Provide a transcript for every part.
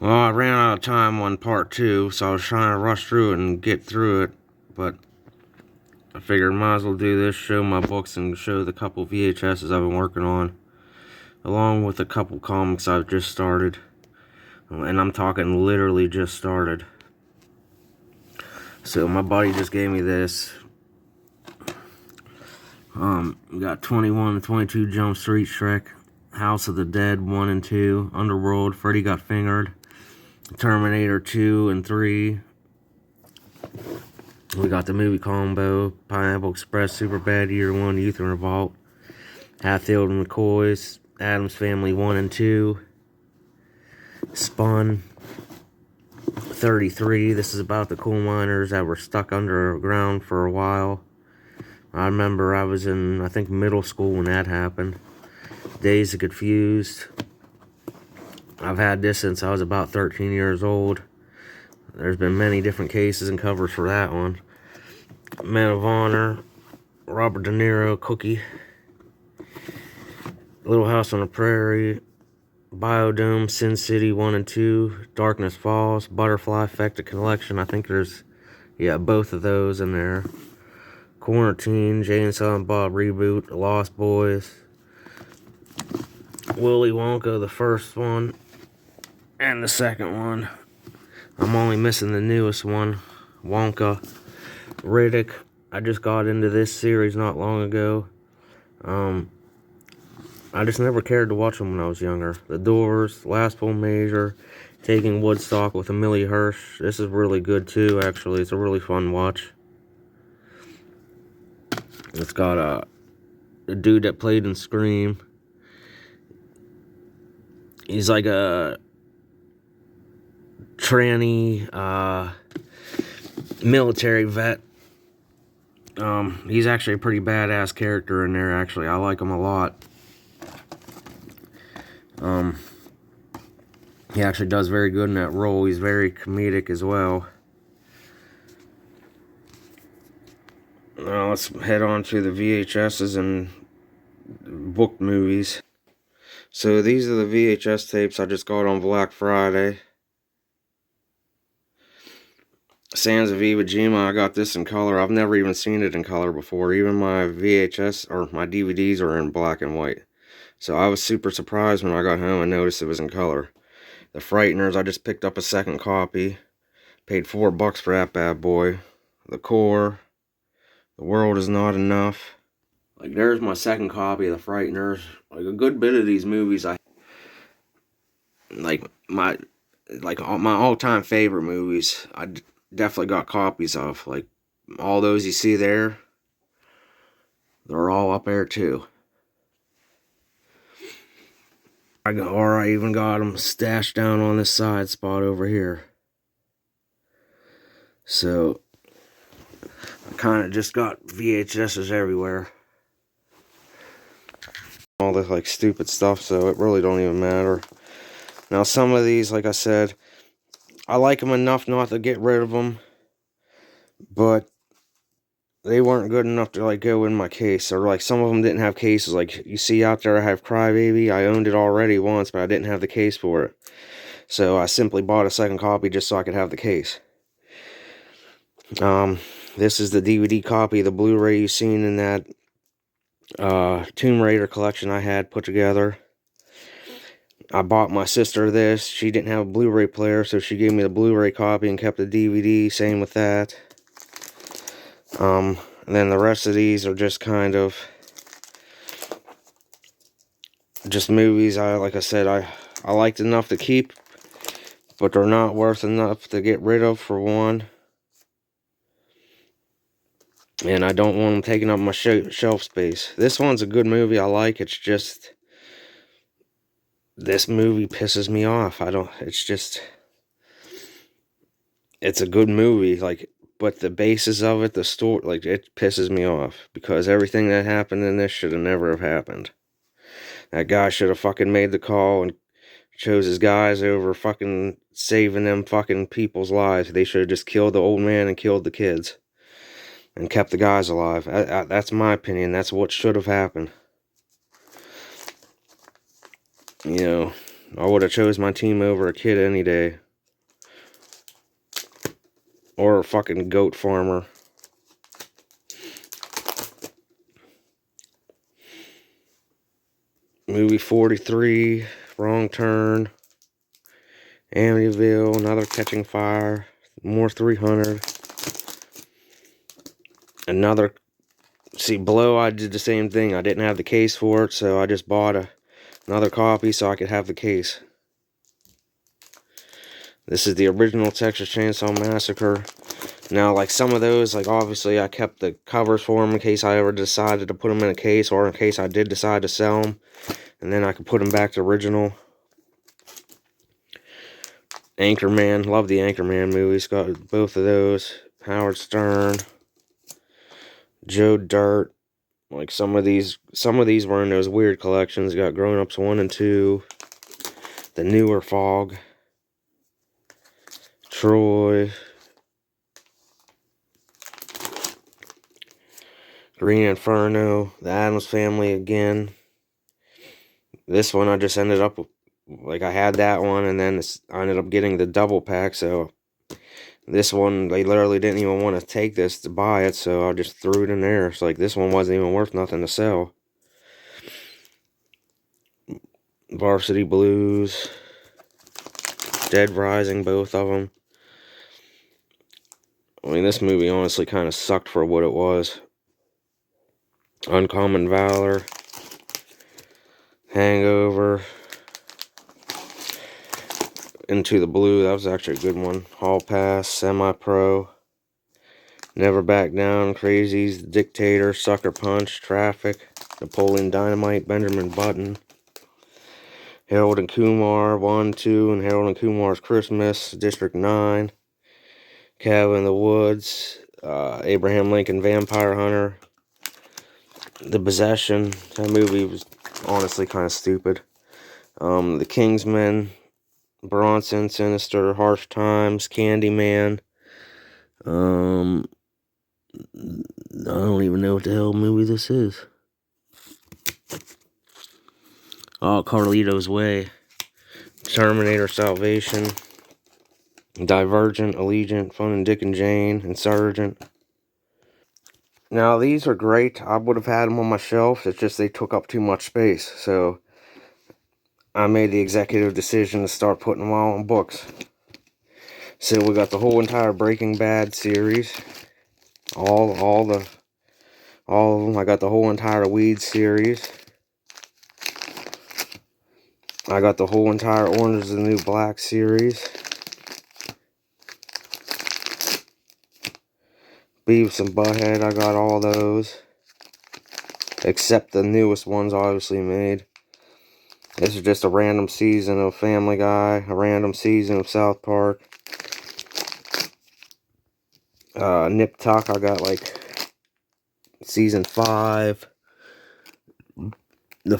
Well, I ran out of time on part 2, so I was trying to rush through it and get through it, but I figured might as well do this, show my books, and show the couple VHSs I've been working on, along with a couple comics I've just started. And I'm talking literally just started. So my buddy just gave me this. We got 21 and 22 Jump Street, Shrek, House of the Dead 1 and 2, Underworld, Freddy Got Fingered, Terminator 2 and 3. We got the movie combo, Pineapple Express, Superbad, Year 1, Youth in Revolt, Hatfield and McCoy's, Addams Family 1 and 2, Spun 33. This is about the coal miners that were stuck underground for a while. I remember I was in, I think, middle school when that happened. Dazed and Confused. I've had this since I was about 13 years old. There's been many different cases and covers for that one. Man of Honor, Robert De Niro, Cookie, Little House on the Prairie, Biodome, Sin City 1 and 2, Darkness Falls, Butterfly Effect, a collection. I think there's, both of those in there. Quarantine, Jay and Silent Bob reboot, Lost Boys, Willy Wonka, the first one, and the second one. I'm only missing the newest one, Wonka. Riddick. I just got into this series not long ago. I just never cared to watch them when I was younger. The Doors, Last Full Measure, Taking Woodstock with Amelia Hirsch. This is really good too, actually. It's a really fun watch. It's got a dude that played in Scream. He's like a tranny military vet. He's actually a pretty badass character in there, actually. I like him a lot. He actually does very good in that role. He's very comedic as well. Now let's head on to the VHSs and book movies. So these are the VHS tapes I just got on Black Friday. Sands of Iwo Jima, I got this in color. I've never even seen it in color before. Even my VHS, or my DVDs are in black and white. So I was super surprised when I got home and noticed it was in color. The Frighteners, I just picked up a second copy. Paid $4 for that bad boy. The Core. The World Is Not Enough. Like, there's my second copy of The Frighteners. Like, a good bit of these movies, my all-time favorite movies, I definitely got copies of. Like, all those you see there, they're all up there too. I even got them stashed down on this side spot over here. So I kind of just got VHSs everywhere. All this like stupid stuff, so it really don't even matter. Now some of these, like I said, I like them enough not to get rid of them, but they weren't good enough to like go in my case. Or like some of them didn't have cases. Like you see out there, I have Crybaby. I owned it already once, but I didn't have the case for it. So I simply bought a second copy just so I could have the case. This is the DVD copy of the Blu-ray you've seen in that Tomb Raider collection I had put together. I bought my sister this. She didn't have a Blu-ray player, so she gave me the Blu-ray copy and kept the DVD. Same with that. And then the rest of these are just kind of just movies like I said, I liked enough to keep, but they're not worth enough to get rid of, for one. And I don't want them taking up my shelf space. This one's a good movie. I like. It's just this movie pisses me off. It's a good movie, like, but the basis of it, the story, like, it pisses me off, because everything that happened in this should have never have happened. That guy should have fucking made the call and chose his guys over fucking saving them fucking people's lives. They should have just killed the old man and killed the kids and kept the guys alive. That's my opinion. That's what should have happened. You know, I would have chose my team over a kid any day. Or a fucking goat farmer. Movie 43, Wrong Turn, Amityville, another Catching Fire, more 300. Another, see, Blow, I did the same thing. I didn't have the case for it, so I just bought another copy so I could have the case. This is the original Texas Chainsaw Massacre. Now, like some of those, like obviously I kept the covers for them in case I ever decided to put them in a case, or in case I did decide to sell them. And then I could put them back to original. Anchorman, love the Anchorman movies, got both of those. Howard Stern, Joe Dirt, like some of these were in those weird collections. Got Grown Ups 1 and 2, the newer Fog, Troy, Green Inferno, the Addams Family again. This one I just ended up, like I had that one, and then I ended up getting the double pack, so this one, they literally didn't even want to take this to buy it, so I just threw it in there. It's like, this one wasn't even worth nothing to sell. Varsity Blues, Dead Rising, both of them. I mean, this movie honestly kind of sucked for what it was. Uncommon Valor, Hangover, Into the Blue, that was actually a good one. Hall Pass, Semi-Pro, Never Back Down, Crazies, Dictator, Sucker Punch, Traffic, Napoleon Dynamite, Benjamin Button, Harold and Kumar 1, 2, and Harold and Kumar's Christmas, District 9, Cabin in the Woods, Abraham Lincoln Vampire Hunter, The Possession. That movie was honestly kind of stupid. The Kingsman, Bronson, Sinister, Harsh Times, Candyman. I don't even know what the hell movie this is. Oh, Carlito's Way, Terminator Salvation, Divergent, Allegiant, Fun and Dick and Jane, Insurgent. Now, these are great. I would have had them on my shelf. It's just they took up too much space. So, I made the executive decision to start putting them all on books. So, we got the whole entire Breaking Bad series. All of them. I got the whole entire Weeds series. I got the whole entire Orange is the New Black series. Beavis and Butthead, I got all those. Except the newest ones obviously made. This is just a random season of Family Guy, a random season of South Park. Nip Tuck, I got like season 5. The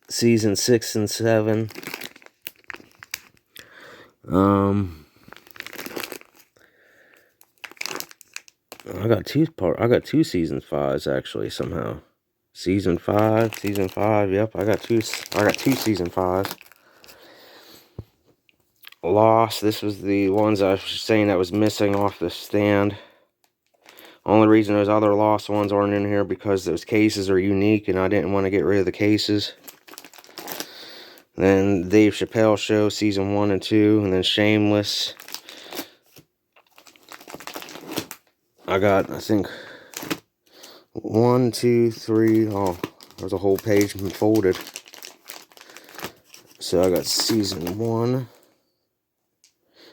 season 6 and 7. I got two season 5s actually somehow. Season 5, yep, I got two season 5s. Lost, this was the ones I was saying that was missing off the stand. Only reason those other Lost ones aren't in here because those cases are unique and I didn't want to get rid of the cases. Then Dave Chappelle Show, season 1 and 2, and then Shameless. I got, I think, 1, 2, 3, oh, there's a whole page folded. So I got season 1,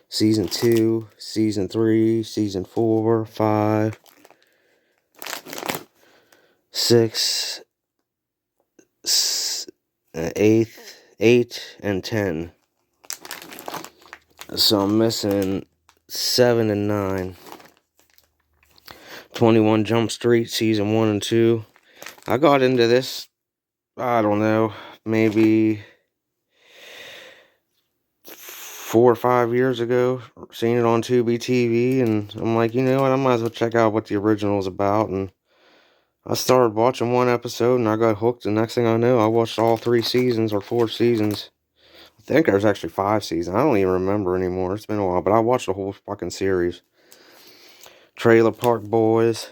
season 2, season 3, season 4, 5, 6, 8, and 10. So I'm missing 7 and 9. 21 Jump Street, season 1 and 2. I got into this, I don't know, maybe 4 or 5 years ago. Seen it on Tubi TV, and I'm like, you know what, I might as well check out what the original is about. And I started watching one episode and I got hooked. The next thing I know, I watched all 3 seasons or 4 seasons. I think there's actually 5 seasons. I don't even remember anymore. It's been a while, but I watched the whole fucking series. Trailer Park Boys.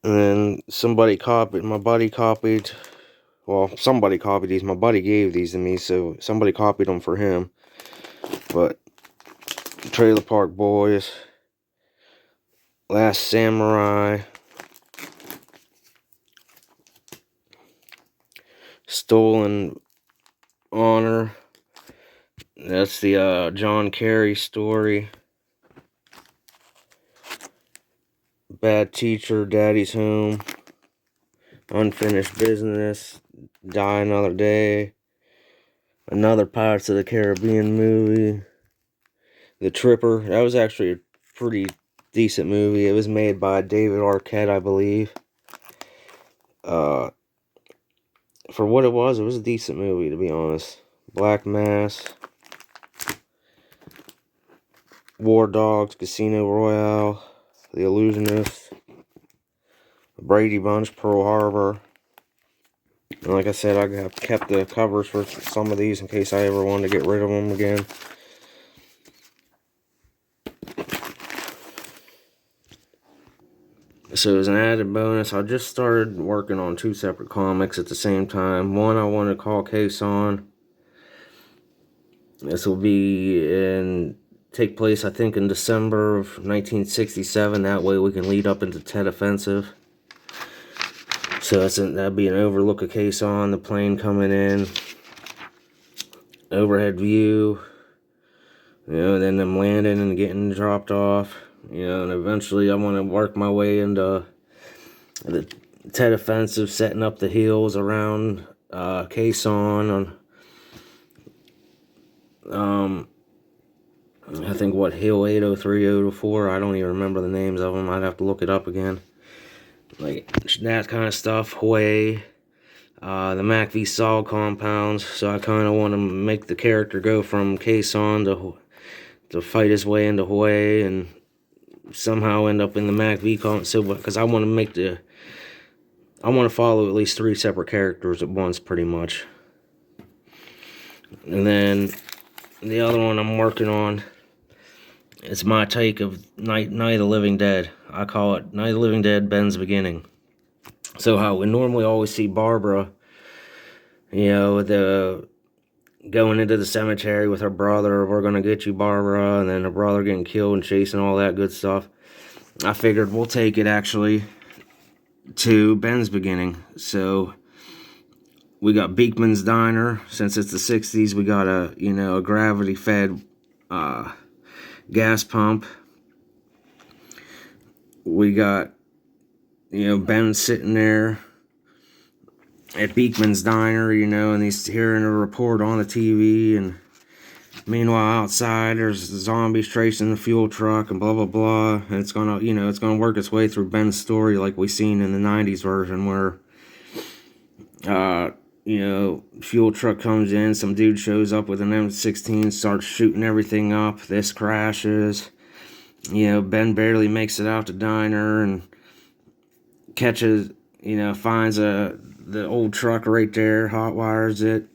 And then somebody copied, my buddy copied, well, somebody copied these. My buddy gave these to me, so somebody copied them for him. But Trailer Park Boys, Last Samurai, Stolen Honor. That's the John Kerry story. Bad Teacher, Daddy's Home, Unfinished Business, Die Another Day, another Pirates of the Caribbean movie, The Tripper. That was actually a pretty decent movie. It was made by David Arquette, I believe. For what it was a decent movie, to be honest. Black Mass, War Dogs, Casino Royale, The Illusionist, Brady Bunch, Pearl Harbor. And like I said, I have kept the covers for some of these in case I ever wanted to get rid of them again. So as an added bonus, I just started working on 2 separate comics at the same time. One I want to call Kason. This will take place, I think, in December of 1967. That way we can lead up into Tet Offensive. So that'd be an overlook of Kason, the plane coming in, overhead view, and then them landing and getting dropped off. And eventually I want to work my way into the Tet Offensive, setting up the hills around Kason on, I think, Hill 803, 804, I don't even remember the names of them, I'd have to look it up again. Like, that kind of stuff, Hue, the MACV-Sol compounds, so I kind of want to make the character go from Kason to fight his way into Hue, and somehow end up in the MACV compound, because I want to follow at least 3 separate characters at once, pretty much. And then the other one I'm working on, it's my take of Night of the Living Dead. I call it Night of the Living Dead, Ben's Beginning. So how we normally always see Barbara, going into the cemetery with her brother, we're gonna get you, Barbara, and then her brother getting killed and chasing all that good stuff. I figured we'll take it actually to Ben's Beginning. So we got Beekman's Diner. Since it's the 60s, we got a gravity-fed gas pump. We got Ben sitting there at Beekman's Diner, and he's hearing a report on the TV, and meanwhile outside there's zombies tracing the fuel truck and blah blah blah, and it's gonna work its way through Ben's story like we seen in the 90s version, where fuel truck comes in, some dude shows up with an M16, starts shooting everything up, this crashes, Ben barely makes it out the diner and catches, finds the old truck right there, hot wires it,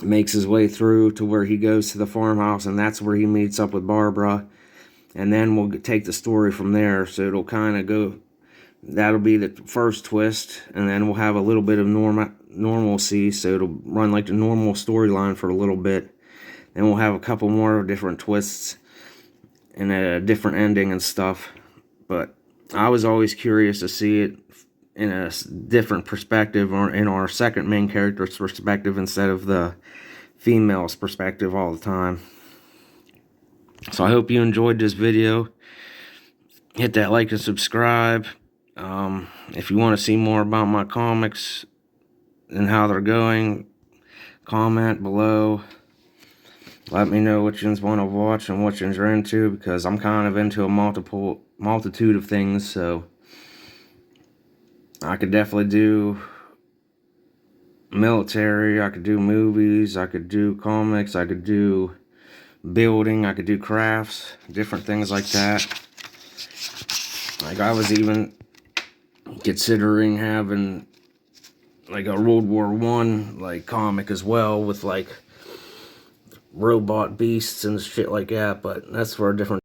makes his way through to where he goes to the farmhouse, and that's where he meets up with Barbara. And then we'll take the story from there. So it'll kind of go, that'll be the first twist, and then we'll have a little bit of normalcy, so it'll run like the normal storyline for a little bit. Then we'll have a couple more different twists and a different ending and stuff. But I was always curious to see it in a different perspective, or in our second main character's perspective instead of the female's perspective all the time. So I hope you enjoyed this video. Hit that like and subscribe. If you want to see more about my comics and how they're going, comment below. Let me know which ones want to watch and which ones you're into, because I'm kind of into a multitude of things, so I could definitely do military, I could do movies, I could do comics, I could do building, I could do crafts, different things like that. Like I was even considering having like a World War I like comic as well with like robot beasts and shit like that, but that's for a different